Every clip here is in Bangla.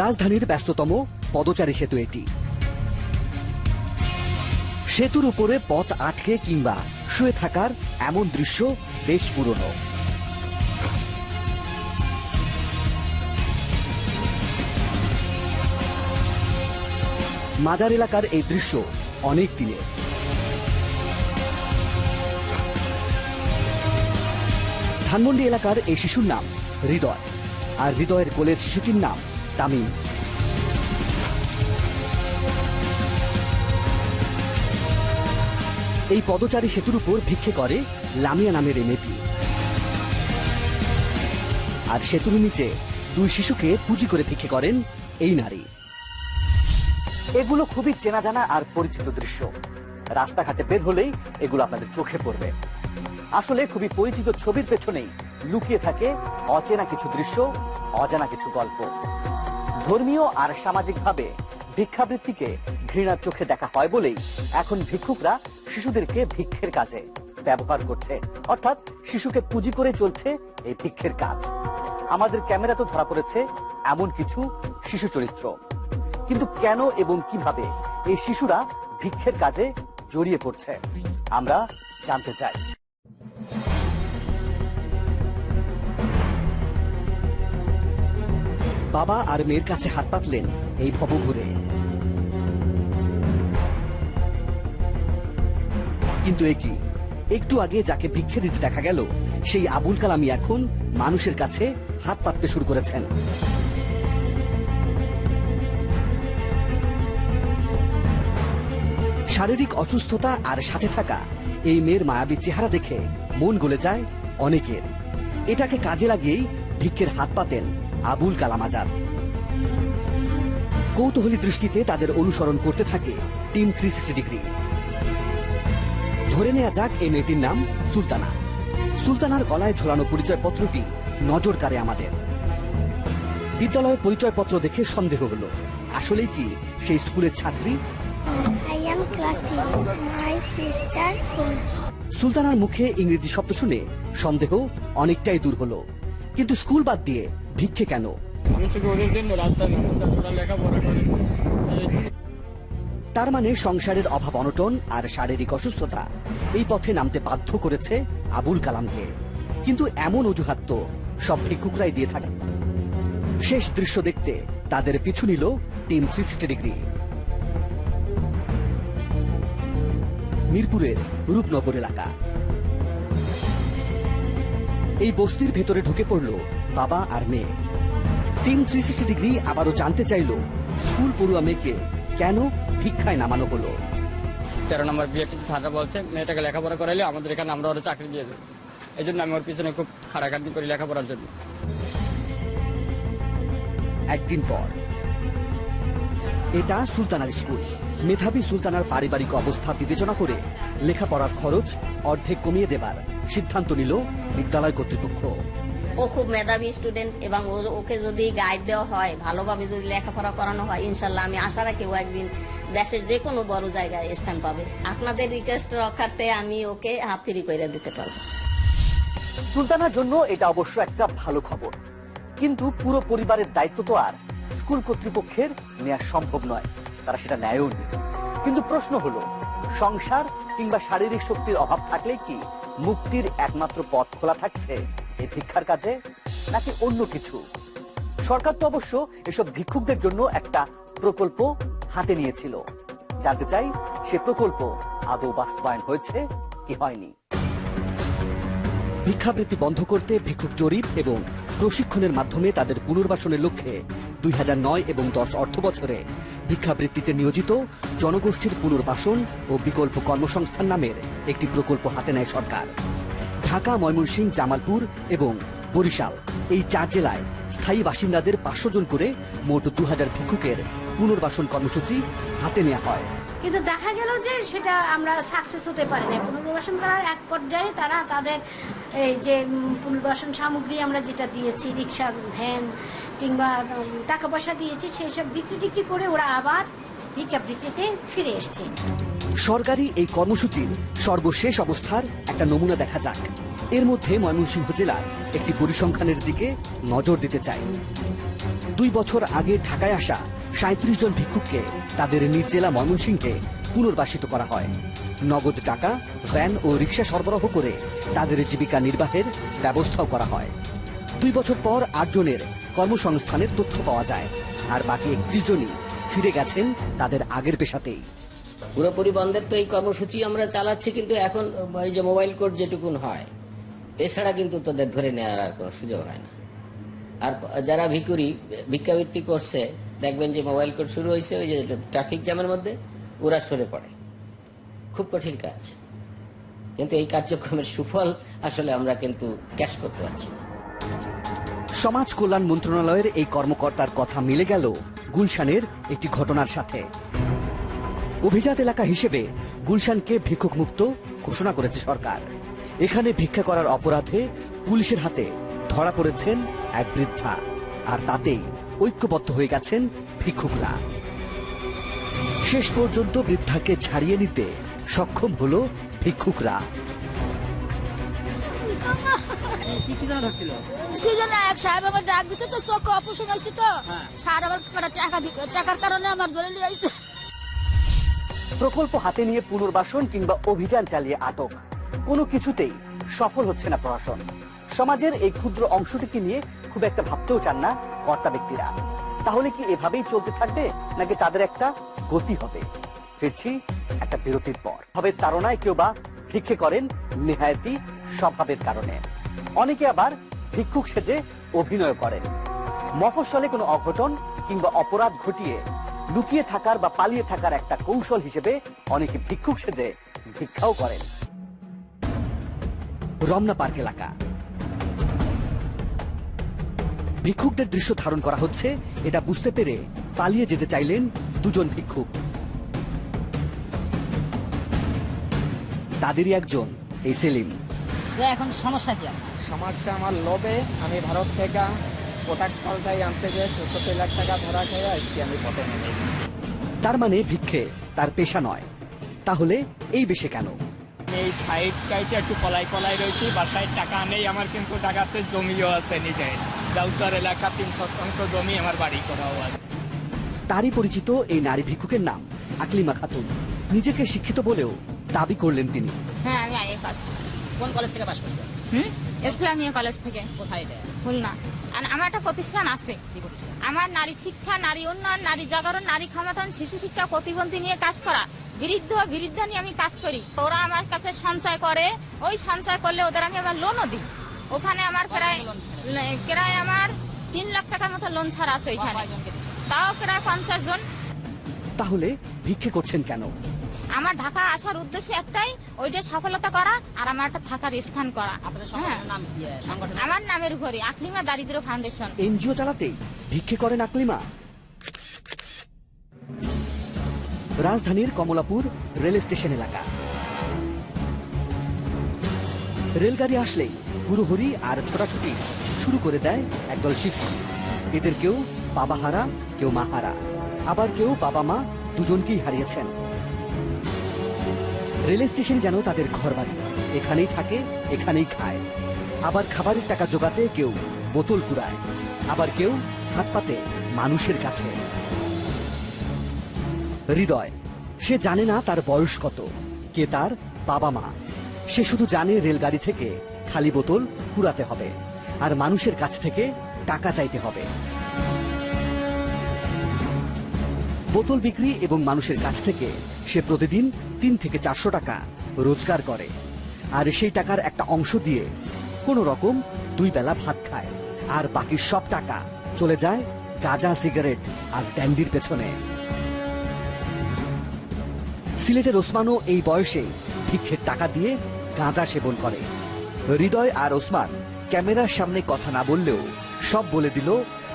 রাজধানীর ব্যস্ততম পদচারী সেতু এটি। সেতুর উপরে পথ আটকে কিংবা শুয়ে থাকার এমন দৃশ্য বেশ পুরনো। মাজার এলাকার এই দৃশ্য অনেক দিনের। ধানমন্ডি এলাকার এই শিশুর নাম হৃদয়, আর হৃদয়ের কোলের শিশুটির নাম তামিম। এই পদচারী সেতুর উপর ভিক্ষে করে লামিয়া নামের এই মেয়েটি, আর সেতুর নিচে দুই শিশুকে পুঁজি করে ভিক্ষে করেন এই নারী। এগুলো খুবই চেনা জানা আর পরিচিত দৃশ্য। রাস্তাঘাটে বের হলেই এগুলো আপনাদের চোখে পড়বে। আসলে খুবই পরিচিত ছবির পেছনেই লুকিয়ে থাকে অচেনা কিছু দৃশ্য, অজানা কিছু গল্প। ধর্মীয় আর সামাজিকভাবে ভিক্ষাবৃত্তিকে ঘৃণার চোখে দেখা হয় বলেই এখন ভিক্ষুকরা শিশুদেরকে ভিক্ষের কাজে ব্যবহার করছে, অর্থাৎ শিশুকে পুঁজি করে চলছে এই ভিক্ষের কাজ। আমাদের ক্যামেরা তো ধরা পড়েছে এমন কিছু শিশু চরিত্র, কিন্তু কেন এবং কিভাবে এই শিশুরা ভিক্ষের কাজে জড়িয়ে পড়ছে আমরা জানতে চাই। বাবা আর মেয়ের কাছে হাত পাতলেন এই ভবঘুরে, কিন্তু একই একটু আগে যাকে ভিক্ষে দিতে দেখা গেল সেই আবুল কালামই এখন মানুষের কাছে হাত পাততে শুরু করেছেন। শারীরিক অসুস্থতা আর সাথে থাকা এই মেয়ের মায়াবী চেহারা দেখে মন গলে যায় অনেকের। এটাকে কাজে লাগিয়েই ভিক্ষের হাত পাতেন আবুল কালাম আজাদ। কৌতূহলী দৃষ্টিতে তাদের অনুসরণ করতে থাকে টিম 360 ডিগ্রি। ধরে নেওয়া যাক এই মেয়েটির নাম সুলতানা। সুলতানার গলায় ঝোলানো পরিচয়পত্রটি নজর কাড়ে আমাদের। বিদ্যালয়ের পরিচয়পত্র দেখে সন্দেহ হলো, আসলেই কি সেই স্কুলের ছাত্রী? সুলতানার মুখে ইংরেজি শব্দ শুনে সন্দেহ অনেকটাই দূর হলো, কিন্তু স্কুল বাদ দিয়ে ভিক্ষে কেন? তার মানে সংসারের অভাব অনটন আর শারীরিক অসুস্থতা এই পথে নামতে বাধ্য করেছে আবুল কালামকে। কিন্তু এমন অজুহাত তো সব ভিক্ষুকরাই দিয়ে থাকে। শেষ দৃশ্য দেখতে তাদের পিছু নিল টিম 360 ডিগ্রি। মিরপুরের রূপনগর এলাকা। এই বস্তির ভেতরে ঢুকে পড়ল বাবা আর মেয়ে। টিম 360 ডিগ্রি আবারও জানতে চাইল স্কুল পড়ুয়া মেয়েকে কেন ভিক্ষায় নামানো হলো। 13 নম্বর বিএপি স্যাররা বলছে মেয়েটাকে লেখাপড়া করাইলে আমাদের এখানে আমরা ওরা চাকরি দিয়ে দেবো, এই জন্য আমি ওর পিছনে খুব খাটাখাটনি করি লেখাপড়ার জন্য। একদিন পর এটা সুলতানার স্কুল। মেধাবী সুলতানার পারিবারিক অবস্থা বিবেচনা করে লেখাপড়ার খরচ অর্ধেক কমিয়ে দেবার সিদ্ধান্ত নিল বিদ্যালয় কর্তৃপক্ষ। ও খুব মেধাবী স্টুডেন্ট এবং ওকে যদি গাইড দেওয়া হয়, ভালোভাবে যদি লেখাপড়া করানো হয়, ইনশাল্লাহ আমি আশা রাখি ও একদিন দেশের যে কোনো বড় জায়গায় স্থান পাবে। আপনাদের রিকোয়েস্ট রক্ষার্থে আমি ওকে হাফ ফ্রি করে দিতে পারবো। সুলতানার জন্য এটা অবশ্য একটা ভালো খবর, কিন্তু পুরো পরিবারের দায়িত্ব তো আর স্কুল কর্তৃপক্ষের নেওয়া সম্ভব নয়, তারা সেটা নেয়ও নি। কিন্তু প্রশ্ন হলো, সংসার কিংবা শারীরিক শক্তির অভাব থাকলে কি মুক্তির একমাত্র পথ খোলা থাকছে এই ভিক্ষার কাজে, নাকি অন্য কিছু? সরকার তো অবশ্য এসব ভিক্ষুকদের জন্য একটা প্রকল্প হাতে নিয়েছিল। জানতে চাই সে প্রকল্প আদৌ বাস্তবায়ন হয়েছে কি হয়নি। ভিক্ষাবৃত্তি বন্ধ করতে ভিক্ষুক জরিপ এবং প্রশিক্ষণের মাধ্যমে তাদের পুনর্বাসনের লক্ষ্যে 2009 এবং 10 অর্থ বছরে ভিক্ষাবৃত্তিতে নিয়োজিত জনগোষ্ঠীর পুনর্বাসন ও বিকল্প কর্মসংস্থান নামের একটি প্রকল্প হাতে নেয় সরকার। ঢাকা, ময়মনসিংহ, জামালপুর এবং বরিশাল এই 4 জেলায় স্থায়ী বাসিন্দাদের 500 জন করে মোট 2000 ভিক্ষুকের পুনর্বাসন কর্মসূচি হাতে নেওয়া হয়। কিন্তু দেখা গেল যে সেটা আমরা সাকসেস হতে পারি না। পুনর্বাসন করার এক পর্যায়ে তারা তাদের এই যে পুনর্বাসন সামগ্রী আমরা যেটা দিয়েছি, রিক্সা, ভ্যান কিংবা টাকা পয়সা দিয়েছি, সেই সব বিক্রি টিক্রি করে ওরা আবার ভিক্ষাবৃত্তিতে ফিরে এসছে। সরকারি এই কর্মসূচির সর্বশেষ অবস্থার একটা নমুনা দেখা যাক। এর মধ্যে ময়মনসিংহ জেলার একটি পরিসংখ্যানের দিকে নজর দিতে চাই। 2 বছর আগে ঢাকায় আসা 37 জন ভিক্ষুককে তাদের নিজ জেলা ময়মনসিংহে পুনর্বাসিত করা হয়। নগদ টাকা, ভ্যান ও রিক্সা সরবরাহ করে তাদের জীবিকা নির্বাহের ব্যবস্থাও করা হয়। 2 বছর পর 8 জনের কর্মসংস্থানের তথ্য পাওয়া যায়, আর বাকি 31 জনই ফিরে গেছেন তাদের আগের পেশাতেই। পুরোপুরি বন্ধের তো এই কর্মসূচি আমরা চালাচ্ছি, কিন্তু এখন ওই যে মোবাইল কোড যেটুকুন হয়, এছাড়া কিন্তু তোদের ধরে নেওয়ার আর কোনো সুযোগ হয় না। আর যারা ভিক্ষাবৃত্তি করছে, দেখবেন যে মোবাইল কোড শুরু হয়েছে ওই যে ট্রাফিক জ্যামের মধ্যে, ওরা সরে পড়ে। খুব কঠিন কাজ, কিন্তু এই কার্যক্রমের সুফল আসলে আমরা কিন্তু ক্যাশ করতে পারছি না। সমাজ কল্যাণ মন্ত্রণালয়ের এই কর্মকর্তার কথা মিলে গেল গুলশানের একটি ঘটনার সাথে। অভিজাত এলাকা হিসেবে গুলশানকে ভিক্ষুক মুক্ত ঘোষণা করেছে সরকার। এখানে ভিক্ষা করার অপরাধে পুলিশের হাতে ধরা পড়েছেন এক বৃদ্ধা, আর তাতেই ঐক্যবদ্ধ হয়ে গেছেন ভিক্ষুকরা। শেষ পর্যন্ত বৃদ্ধাকে ছাড়িয়ে নিতে সক্ষম হলো ভিক্ষুকরা। সেজন্য এক সাহেব আমার ডাক দিছে, তো চক্ষু অপারেশন হয়েছে, তো সার আমার টাকার কারণে আমার ধরে নিয়ে আসছে। প্রকল্প হাতে নিয়ে পুনর্বাসন কিংবা অভিযান চালিয়ে আটক, কোনো কিছুতেই সফল হচ্ছে না প্রশাসন। সমাজের এই ক্ষুদ্র অংশটিকে নিয়ে খুব একটা ভাবতেও চান না কর্তা ব্যক্তিরা। তাহলে কি এভাবেই চলতে থাকবে, নাকি তাদের একটা গতি হবে? ফিরছি একটা বিরতির পর। হবে তাড়নায় কেউ বা ভিক্ষে করেন নেহায়েতি স্বভাবের কারণে, অনেকে আবার ভিক্ষুক সেজে অভিনয় করেন। মফস্বলে কোনো অঘটন কিংবা অপরাধ ঘটিয়ে লুকিয়ে থাকার বা পালিয়ে থাকার একটা কৌশল হিসেবে অনেকে ভিক্ষুক সেজে ভিক্ষাও করেন। রমনা পার্ক এলাকা, ভিক্ষুকদের দৃশ্য ধারণ করা হচ্ছে, এটা বুঝতে পেরে পালিয়ে যেতে চাইলেন 2 জন ভিক্ষুক। তাদেরই একজন এই সেলিম। এখন সমস্যা কি? সমস্যা আমার লোভে আমি ভারত থেকে প্রোডাক্ট পাল্টাই আনতে গিয়ে 70 লাখ টাকা ধরা খেয়ে আজকে আমি পথে নেমে। তার মানে ভিক্ষে তার পেশা নয়, তাহলে এই বেশে কেন? এই সাইড কাইটে একটু পলাই রয়েছি, বাসায় টাকা নেই আমার, কিন্তু টাকাতে জমিও আছে নিজে। জাউসার এলাকা 3 শতাংশ জমি আমার বাড়ি করাও আছে। তারই পরিচিত এই নারী ভিক্ষুকের নাম আকলিমা খাতুন। নিজেকে শিক্ষিত বলেও দাবি করলেন তিনি। হ্যাঁ, আমি আইএ পাস। কোন কলেজ থেকে পাস করছো? ইসলামিয়া কলেজ থেকে। কোথায় এটা? খুলনা। আর আমার একটা প্রতিষ্ঠান আছে, আমার নারী শিক্ষা, নারী উন্নয়ন, নারী জাগরণ, নারী ক্ষমতায়ন, শিশু শিক্ষা, প্রতিবন্ধী নিয়ে কাজ করা, বিরুদ্ধ নিয়ে আমি কাজ করি। ওরা আমার কাছে সঞ্চয় করে, ওই সঞ্চয় করলে ওদের আমি আবার লোনও দিই। ওখানে আমার প্রায় আমার 3 লাখ টাকার মতো লোন ছাড়া আছে ওইখানে, তাও প্রায় 50 জন। তাহলে ভিক্ষে করছেন কেন? আমার ঢাকা আসার উদ্দেশ্য একটাই, ওইটা সফলতা করা আর আমার একটা থাকার স্থান করা। আমার নামের উপরে আকলিমা দারিদ্র ফাউন্ডেশন এনজিও চালাতেই ভিক্ষে করেন আকলিমা। রাজধানীর কমলাপুর রেল স্টেশন এলাকা। রেলগাড়ি আসলেই হুড়োহুড়ি আর ছোটাছুটি শুরু করে দেয় একদল শিশু। এদের কেউ বাবাহারা, কেউ মাহারা, আবার কেউ বাবা মা দুজনকেই হারিয়েছেন। রেল স্টেশন যেন তাদের ঘর বাড়ি, এখানেই থাকে, এখানেই খায়। আবার খাবারের টাকা জোগাতে কেউ বোতল কুড়ায়, আবার কেউ হাত পাতে মানুষের কাছে। হৃদয়, সে জানে না তার বয়স কত, কে তার বাবা মা। সে শুধু জানে রেলগাড়ি থেকে খালি বোতল কুড়াতে হবে আর মানুষের কাছ থেকে টাকা চাইতে হবে। বোতল বিক্রি এবং মানুষের কাছ থেকে সে প্রতিদিন 3 থেকে 400 টাকা রোজগার করে, আর সেই টাকার একটা অংশ দিয়ে কোনো রকম 2 বেলা ভাত খায়, আর বাকি সব টাকা চলে যায় গাঁজা, সিগারেট আর ড্যান্ডির পেছনে। সিলেটের ওসমানও এই বয়সে ভিক্ষের টাকা দিয়ে গাঁজা সেবন করে। হৃদয় আর ওসমান ক্যামেরার সামনে কথা না বললেও সব বলে দিল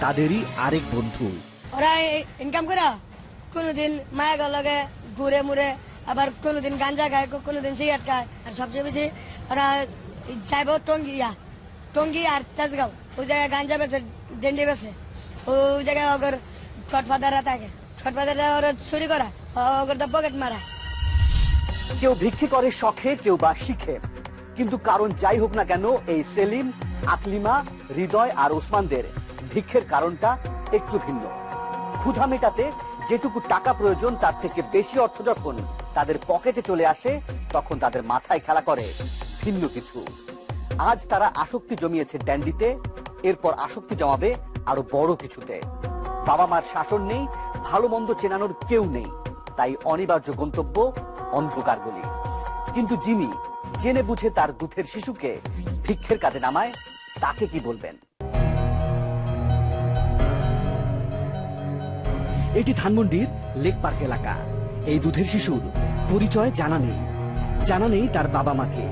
তাদেরই আরেক বন্ধু। ওরা ইনকাম করে কোনোদিন মায়া লগে ঘুরে মুড়ে, আবার কোনোদিন গাঞ্জা খায়, কোনোদিন সিগারেট খায়, আর সবচেয়ে বেশি ওরা চাইব টঙ্গি আর তেজগাঁও, ওই জায়গায় গাঞ্জা বেছে, ডেন্ডি বেছে, ওই জায়গায় ওগর ছটফাদাররা থাকে, ছটফাদাররা ওরা চুরি করা, ওগর তো পকেট মারা। কেউ ভিক্ষে করে শখে, কেউ বা শিখে, কিন্তু কারণ যাই হোক না কেন এই সেলিম, আকলিমা, হৃদয় আর ওসমানদের ভিক্ষের কারণটা একটু ভিন্ন। ক্ষুধা মেটাতে যেটুকু টাকা প্রয়োজন তার থেকে বেশি অর্থ যখন তাদের পকেটে চলে আসে, তখন তাদের মাথায় খেলা করে ভিন্ন কিছু। আজ তারা আসক্তি জমিয়েছে ড্যান্ডিতে, এরপর আসক্তি জমাবে আরো বড় কিছুতে। বাবা মার শাসন নেই, ভালো মন্দ চেনানোর কেউ নেই, তাই অনিবার্য গন্তব্য অন্ধকার গলি। কিন্তু যিনি জেনে বুঝে তার দুধের শিশুকে ভিক্ষের কাজে নামায়, তাকে কি বলবেন? এটি ধানমন্ডির লেক পার্ক এলাকা। এই দুধের শিশুর পরিচয় জানা নেই তার বাবা মাকে,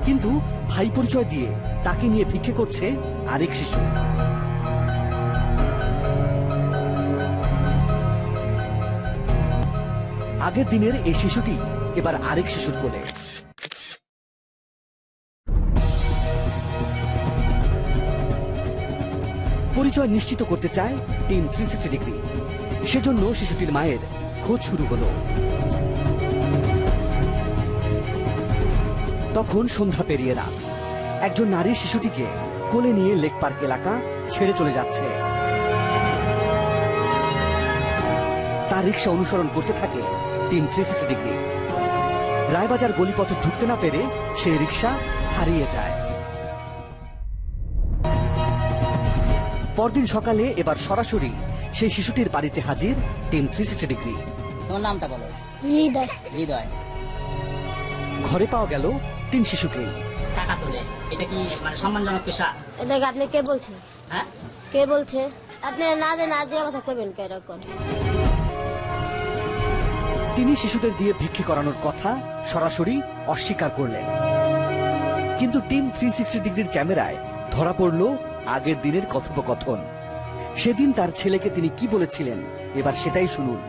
কিন্তু ভাই পরিচয় দিয়ে তাকে নিয়ে ভিক্ষে করছে আরেক শিশু। আগের দিনের এই শিশুটি এবার আরেক শিশুর কোলে। পরিচয় নিশ্চিত করতে চায় টিম 360 ডিগ্রি। সেজন্য শিশুটির মায়ের খোঁজ শুরু হলো। তখন সন্ধ্যা পেরিয়ে রাত। একজন নারী শিশুটিকে কোলে নিয়ে লেক পার্ক এলাকা ছেড়ে চলে যাচ্ছে। তার রিক্সা অনুসরণ করতে থাকে টিম 360 ডিগ্রি। রায়বাজার গলিপথে ঢুকতে না পেরে সেই রিক্সা হারিয়ে যায়। পরদিন সকালে এবার সরাসরি সেই শিশুটির বাড়িতে হাজির টিম 360 ডিগ্রি। তোমার নামটা বলো। হৃদয়। হৃদয়। ঘরে পাওয়া গেল 3 শিশুকে। টাকা তোলে, এটা কি মানে সম্মানজনক পেশা? এটাকে আপনি কে বলছে? হ্যাঁ, কে বলছে? আপনি না দেন আজ কথা কইবেন কে এরকম? তিনি শিশুদের দিয়ে ভিক্ষে করানোর কথা সরাসরি অস্বীকার করলেন, কিন্তু টিম 360 ডিগ্রির ক্যামেরায় ধরা পড়ল আগের দিনের কথোপকথন। সেদিন তার ছেলেকে তিনি কি বলেছিলেন, এবার সেটাই শুনুন।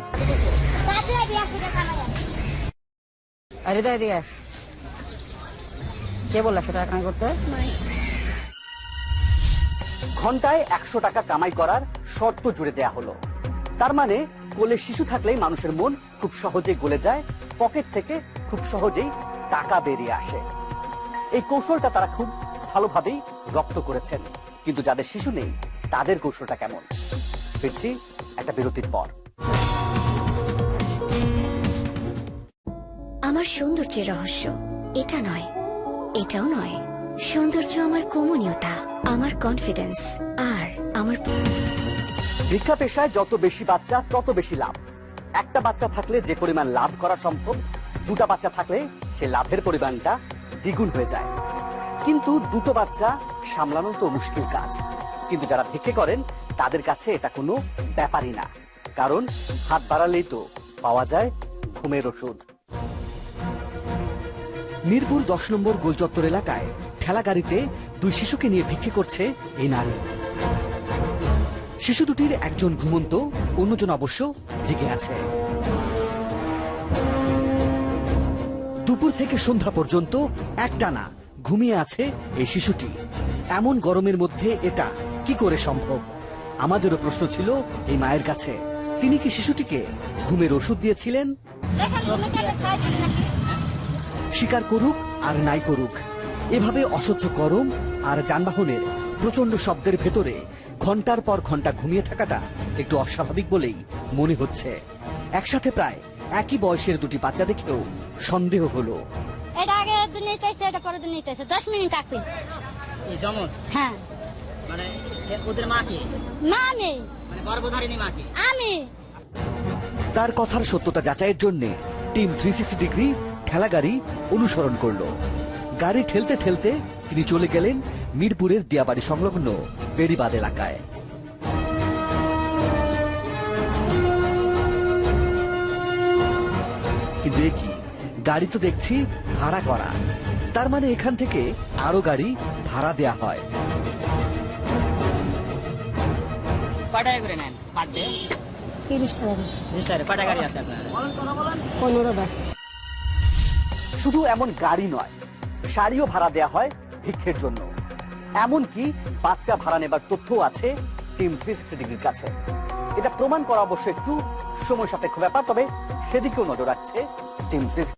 কে বললা সেটা কামাই করতে? ঘন্টায় 100 টাকা কামাই করার শর্ত জুড়ে দেয়া হলো। তার মানে কোলে শিশু থাকলেই মানুষের মন খুব সহজেই গলে যায়, পকেট থেকে খুব সহজেই টাকা বেরিয়ে আসে। এই কৌশলটা তারা খুব ভালোভাবেই রপ্ত করেছেন, কিন্তু যাদের শিশু নেই তাদের কৌশলটা কেমন? ফিরছি একটা বিরতির পর। আমার সৌন্দর্যের রহস্য এটা নয়, এটাও নয়। সৌন্দর্য আমার কমনীয়তা, আমার কনফিডেন্স আর আমার ভিক্ষা পেশায় যত বেশি বাচ্চা তত বেশি লাভ। একটা বাচ্চা থাকলে যে পরিমাণ লাভ করা সম্ভব, 2টা বাচ্চা থাকলে সে লাভের পরিমাণটা দ্বিগুণ হয়ে যায়। কিন্তু 2টো বাচ্চা সামলানো তো মুশকিল কাজ। কিন্তু যারা ভিক্ষে করেন তাদের কাছে এটা কোনো ব্যাপারই না, কারণ হাত বাড়ালেই তো পাওয়া যায় ঘুমের ওষুধ। মিরপুর 10 নম্বর গোলচত্বর এলাকায় ঠেলা গাড়িতে 2 শিশুকে নিয়ে ভিক্ষে করছে এই নারী। শিশু দুটির একজন ঘুমন্ত, অন্যজন অবশ্য জেগে আছে। দুপুর থেকে সন্ধ্যা পর্যন্ত একটানা ঘুমিয়ে আছে এই শিশুটি। এমন গরমের মধ্যে এটা কি করে সম্ভব? আমাদেরও প্রশ্ন ছিল এই মায়ের কাছে। তিনি কি শিশুটিকে ঘুমের ওষুধ দিয়েছিলেন? স্বীকার করুক আর নাই করুক, এভাবে অসহ্য গরম আর যানবাহনের প্রচন্ড শব্দের ভেতরে ঘন্টার পর ঘন্টা ঘুমিয়ে থাকাটা একটু অস্বাভাবিক বলেই মনে হচ্ছে। একসাথে প্রায় একই বয়সের 2টি বাচ্চা দেখেও সন্দেহ হলো। এটা আগে দুনিয়াতে এটা পরে দুনিয়াতে 10 মিনিট আকিস। এই জমজ? হ্যাঁ। মানে ওদের মা কি? মা নেই, মানে গর্ভধারিণী মা কি? আমি। তার কথার সত্যতা যাচাইয়ের জন্য টিম 360 ডিগ্রি ঠেলা গাড়ি অনুসরণ করলো। গাড়ি ঠেলতে ঠেলতে তিনি চলে গেলেন মিরপুরের দিয়াবাড়ি সংলগ্ন বেড়িবাঁধ এলাকায়। কিন্তু এ কি, গাড়ি তো দেখছি ভাড়া করা। তার মানে এখান থেকে আরো গাড়ি ভাড়া দেয়া হয়। কয় টাকা করে নেন পার ডে? 30 টাকা। 30 টাকা। কয়টা গাড়ি আছে আপনার? 15টা। শুধু এমন গাড়ি নয়, শাড়িও ভাড়া দেয়া হয় ভিক্ষের জন্য। এমনকি বাচ্চা ভাড়া নেবার তথ্যও আছে টিম 360 ডিগ্রির কাছে। এটা প্রমাণ করা অবশ্য একটু সময় সাপেক্ষ ব্যাপার, তবে সেদিকেও নজর রাখছে টিম 360।